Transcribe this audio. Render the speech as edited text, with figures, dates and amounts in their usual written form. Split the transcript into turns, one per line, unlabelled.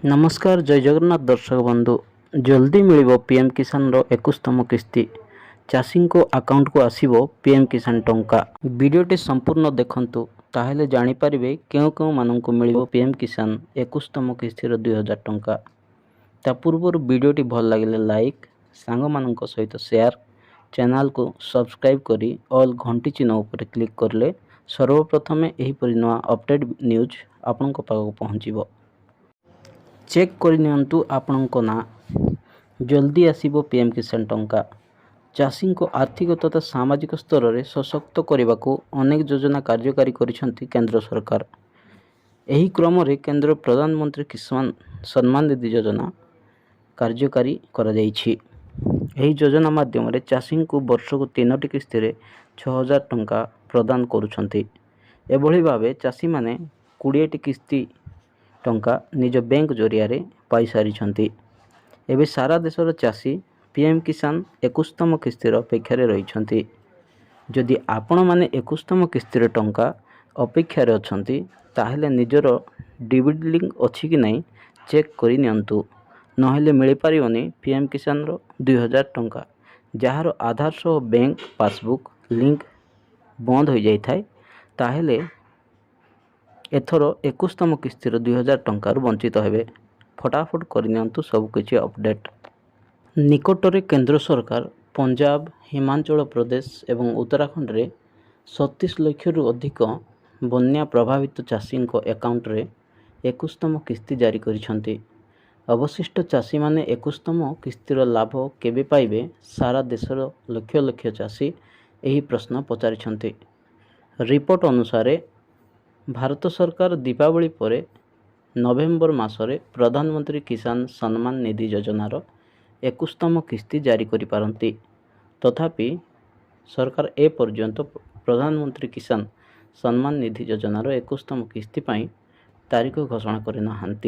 नमस्कार जय जगन्नाथ दर्शक बंधु जल्दी मिलिबो पीएम किसान रो 21तम किस्ती चाषी को अकाउंट को आसीबो पीएम किसान टंका वीडियोटी संपूर्ण देखंतु ताहेले जानि परिबे केउ केउ माननकु मिलिबो पीएम किसान 21तम किस्ती रो 2000 टंका। ता पूर्व वीडियोटी भल लागिले लाइक सांग माननक सहित शेयर चैनल को सब्सक्राइब करी ऑल घंटी चिन्ह उपर क्लिक करले सर्वप्रथमे एही परि नवा अपडेट न्यूज आपनक पाखक पहुँचीबो। चेक करनियंतु आपणको ना जल्दी आसीबो पीएम किसान टंका। चाषी को आर्थिक तथा सामाजिक स्तर में सशक्त करने को अनेक योजना कार्यकारी करिसेंती केंद्र सरकार। एही क्रम रे केंद्र प्रधानमंत्री किसान सम्मान निधि योजना कार्यकारी करा जायछि। एही योजना माध्यम रे चाषी को वर्ष को 3टी किस्ती रे 6000 टंका प्रदान करुछंती। एभली भावे चाषी माने 20टी किस्ती टंका निज बैंक जरिया रे पाई सारिछंती। एबे सारा देशर चाषी पीएम किसान 21तम किस्तीर अपेक्षा रही। जदि आपण माने 21तम किस्तीर टंका अपेक्षा अछंती ताहेले निजर डिबिट लिंक अछि कि नहीं चेक करि नियंतु। नहेले मिल पारिबनी पीएम किसान रो 2000 टंका जहार आधार सह बैंक पासबुक लिंक बंद हो जाय थाए ताहेले एथर 21तम किस्तीर 2000 टंकार वंचित हेबे। फटाफट करनियंतु सबकिछि अपडेट। निकटरे केंद्र सरकार पंजाब हिमाचल प्रदेश एवं उत्तराखंड रे 37 लाख रु अधिक बन्या प्रभावित चाषी अकाउंट रे 21तम किस्ती जारी करिसंती। अवशिष्ट चाषी माने 21तम किस्तीर लाभ केबे पाइबे सारा देशर लक्ष लक्ष चाषी एही प्रश्न पचारिछंती। रिपोर्ट अनुसार भारत सरकार दीपावली पर नवेम्बर मासरे प्रधानमंत्री किसान सम्मान निधि योजनार 21तम किस्ती जारी करि पारंती। तथापि सरकार ए पर्यंत प्रधानमंत्री किसान सम्मान निधि योजनार 21तम किस्ती पाई तारीख घोषणा करि नाहांती।